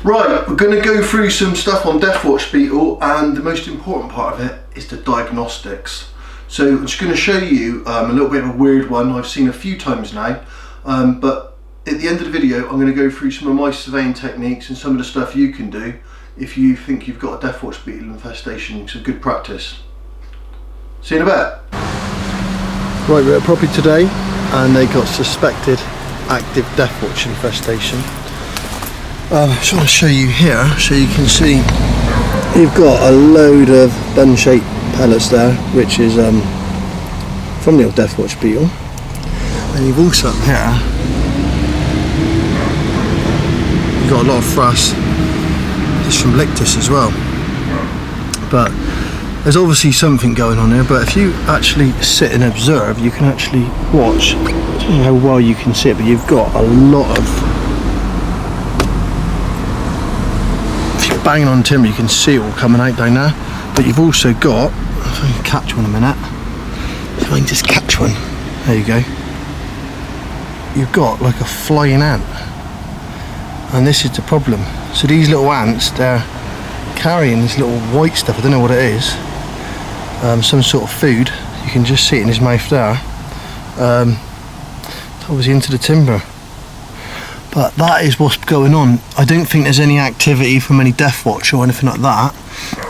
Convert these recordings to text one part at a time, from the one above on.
Right, we're going to go through some stuff on Deathwatch beetle, and the most important part of it is the diagnostics. So I'm just going to show you a little bit of a weird one I've seen a few times now, but at the end of the video I'm going to go through some of my surveying techniques and some of the stuff you can do if you think you've got a Deathwatch beetle infestation. Some good practice. See you in a bit. Right, we're at a property today and they got suspected active Deathwatch infestation. I'm just going to show you here so you can see you've got a load of bun-shaped pellets there, which is from the old Deathwatch beetle, and you've also up here you've got a lot of frass just from lictus as well. But there's obviously something going on there, but if you actually sit and observe you can actually watch. I don't know how well you can see it, but you've got a lot of, banging on timber you can see it all coming out down there, but you've also got, if I can catch one a minute, if I can just catch one, there you go, you've got like a flying ant, and this is the problem. So these little ants, they're carrying this little white stuff, I don't know what it is, some sort of food. You can just see it in his mouth there, it's obviously into the timber. But that is what's going on. I don't think there's any activity from any Deathwatch or anything like that,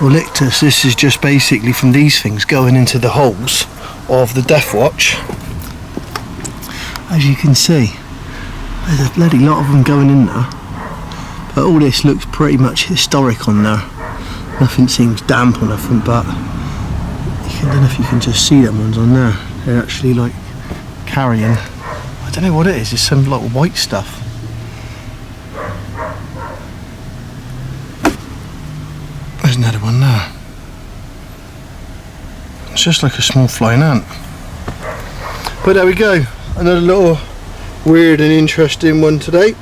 or lictus. This is just basically from these things going into the holes of the Deathwatch. As you can see, there's a bloody lot of them going in there. But all this looks pretty much historic on there. Nothing seems damp or nothing, but I don't know if you can just see them ones on there. They're actually like carrying, I don't know what it is, it's some like white stuff. There's another one there. It's just like a small flying ant. But there we go, another little weird and interesting one today.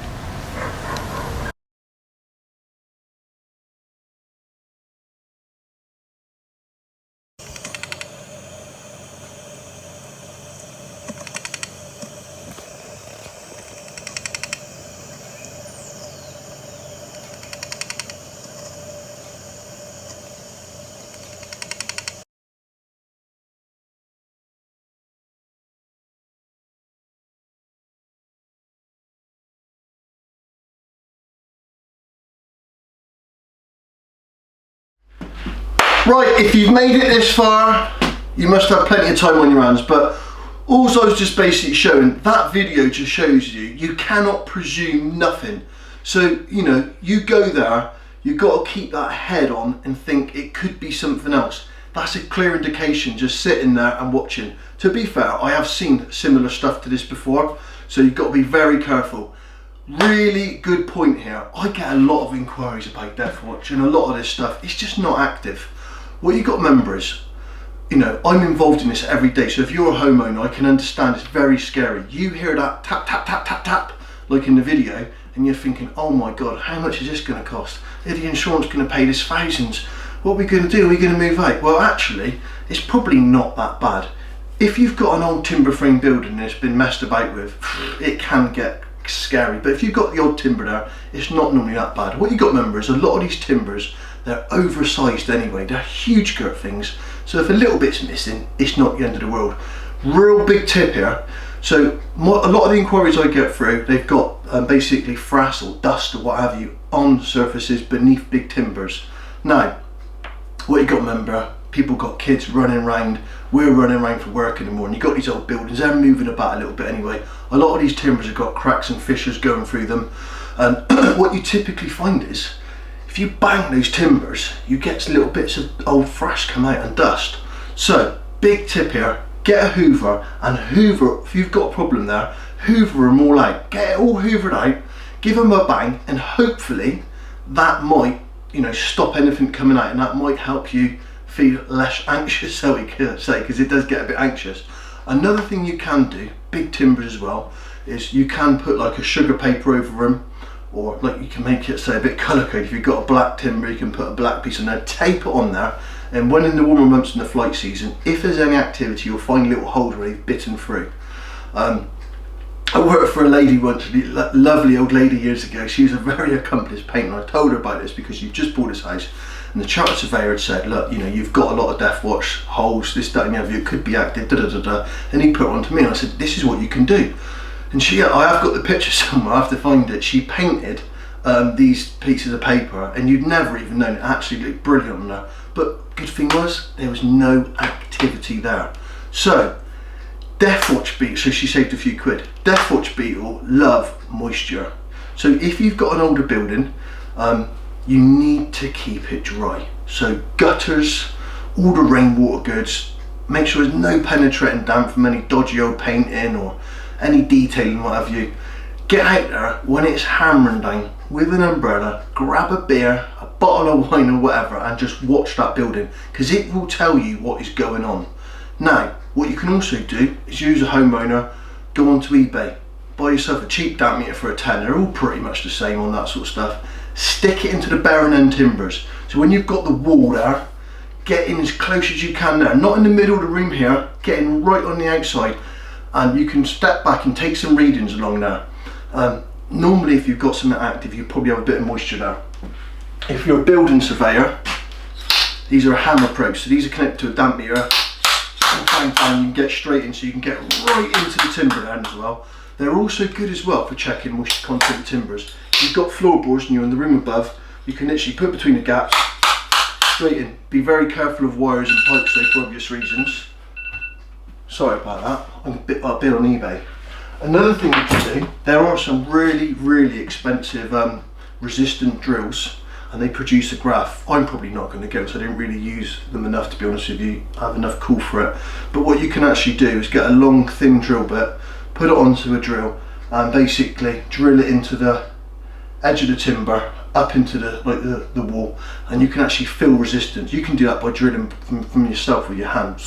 Right, if you've made it this far, you must have plenty of time on your hands, but also I was just basically showing, that video just shows you cannot presume nothing. So, you know, you go there, you've got to keep that head on and think it could be something else. That's a clear indication just sitting there and watching. To be fair, I have seen similar stuff to this before, so you've got to be very careful. Really good point here. I get a lot of inquiries about Deathwatch, and a lot of this stuff, it's just not active. What you got to remember is, you know, I'm involved in this every day, so if you're a homeowner, I can understand it's very scary. You hear that tap, tap, tap, tap, tap, like in the video, and you're thinking, oh my God, how much is this going to cost? Is the insurance going to pay this thousands? What are we going to do? Are we going to move out? Well, actually, it's probably not that bad. If you've got an old timber frame building and it's been messed about with, it can get scary. But if you've got the old timber there, it's not normally that bad. What you got to remember is a lot of these timbers, they're oversized anyway, they're huge girt things, so if a little bit's missing, it's not the end of the world. Real big tip here, so a lot of the inquiries I get through, they've got basically frass or dust or what have you on surfaces beneath big timbers. Now, what you got to remember, people got kids running around, we're running around for work in the morning, you've got these old buildings, they're moving about a little bit anyway. A lot of these timbers have got cracks and fissures going through them, and what you typically find is, if you bang those timbers, you get little bits of old frass come out and dust. So, big tip here, get a hoover and hoover, if you've got a problem there, hoover them all out. Get it all hoovered out, give them a bang, and hopefully that might, you know, stop anything coming out, and that might help you feel less anxious, so we can say, because it does get a bit anxious. Another thing you can do, big timbers as well, is you can put like a sugar paper over them, or like you can make it say a bit colour coded. If you've got a black timber, you can put a black piece on there, tape it on there, and when in the warmer months in the flight season, if there's any activity, you'll find little holes where they've bitten through. I worked for a lady once, a lovely old lady years ago. She was a very accomplished painter. I told her about this because you've just bought this house, and the chartered surveyor had said, look, you know, you've got a lot of Deathwatch holes, this, that and the other, it could be active, da da da da. And he put it on to me, and I said, this is what you can do. And she, I have got the picture somewhere, I have to find it. She painted these pieces of paper, and you'd never even known it actually looked brilliant on there. But good thing was, there was no activity there. So, Deathwatch beetle, so she saved a few quid. Deathwatch beetle love moisture. So if you've got an older building, you need to keep it dry. So gutters, all the rainwater goods, make sure there's no penetrating damp from any dodgy old painting or any detailing, what have you. Get out there when it's hammering down with an umbrella, grab a beer, a bottle of wine or whatever, and just watch that building, because it will tell you what is going on. Now, what you can also do is use a homeowner, go onto eBay, buy yourself a cheap damp meter for a tenner, they're all pretty much the same on that sort of stuff. Stick it into the barren end timbers. So when you've got the wall there, get in as close as you can there, not in the middle of the room here, get in right on the outside, and you can step back and take some readings along there. Normally if you've got something active, you probably have a bit of moisture there. If you're a building surveyor, these are hammer probes, so these are connected to a damp meter. You can get straight in, so you can get right into the timber end as well. They're also good as well for checking moisture content of timbers. If you've got floorboards and you're in the room above, you can literally put between the gaps, straight in. Be very careful of wires and pipes though, for obvious reasons. Sorry about that, I'm a bit on eBay. Another thing you can do, there are some really expensive resistant drills, and they produce a graph. I'm probably not going to go, so I didn't really use them enough, to be honest with you. I have enough cool for it. But what you can actually do is get a long thin drill bit, put it onto a drill, and basically drill it into the edge of the timber, up into the wall, and you can actually feel resistance. You can do that by drilling from yourself with your hand.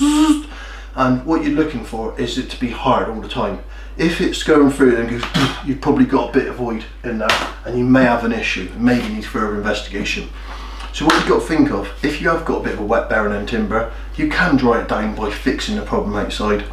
And what you're looking for is it to be hard all the time. If it's going through and goes, you've probably got a bit of void in there, and you may have an issue, maybe need further investigation. So what you've got to think of, if you have got a bit of a wet barren end timber, you can dry it down by fixing the problem outside.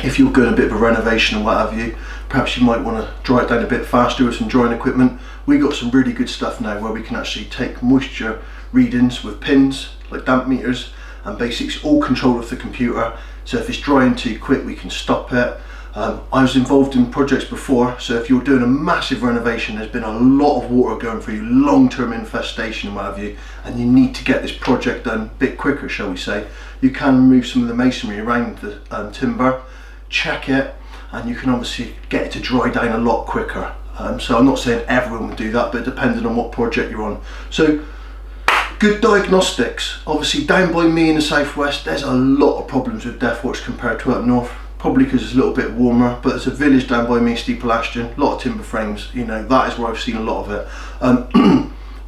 If you're doing a bit of a renovation or what have you, perhaps you might want to dry it down a bit faster with some drying equipment. We've got some really good stuff now where we can actually take moisture readings with pins, like damp meters, and basically it's all controlled off the computer. So if it's drying too quick, we can stop it. I was involved in projects before, so if you're doing a massive renovation, there's been a lot of water going through, long-term infestation and what have you, and you need to get this project done a bit quicker, shall we say. You can remove some of the masonry around the timber, check it, and you can obviously get it to dry down a lot quicker. So I'm not saying everyone would do that, but depending on what project you're on. So good diagnostics. Obviously down by me in the southwest, there's a lot of problems with Deathwatch compared to up north. Probably because it's a little bit warmer, but there's a village down by me, Steeple Ashton, a lot of timber frames, you know, that is where I've seen a lot of it.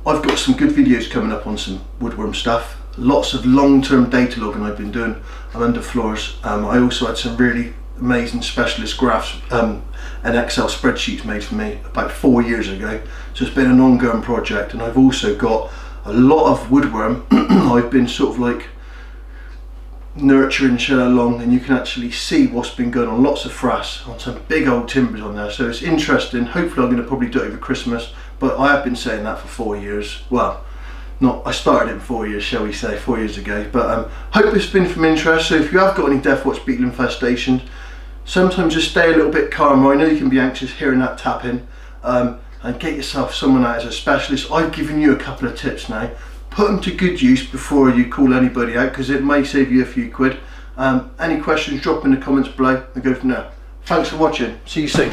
I've got some good videos coming up on some woodworm stuff, lots of long-term data logging I've been doing on underfloors. I also had some really amazing specialist graphs and Excel spreadsheets made for me about 4 years ago, so it's been an ongoing project. And I've also got a lot of woodworm I've been sort of like nurturing shell along, and you can actually see what's been going on. Lots of frass on some big old timbers on there, so it's interesting. Hopefully I'm going to probably do it over Christmas, but I have been saying that for 4 years. Well, not, I started in 4 years, shall we say, 4 years ago. But hope it's been from interest. So if you have got any Deathwatch beetle infestation, sometimes just stay a little bit calmer. I know you can be anxious hearing that tapping, and get yourself someone out as a specialist. I've given you a couple of tips now. Put them to good use before you call anybody out, because it may save you a few quid. Any questions, drop in the comments below and go from there. Thanks for watching. See you soon.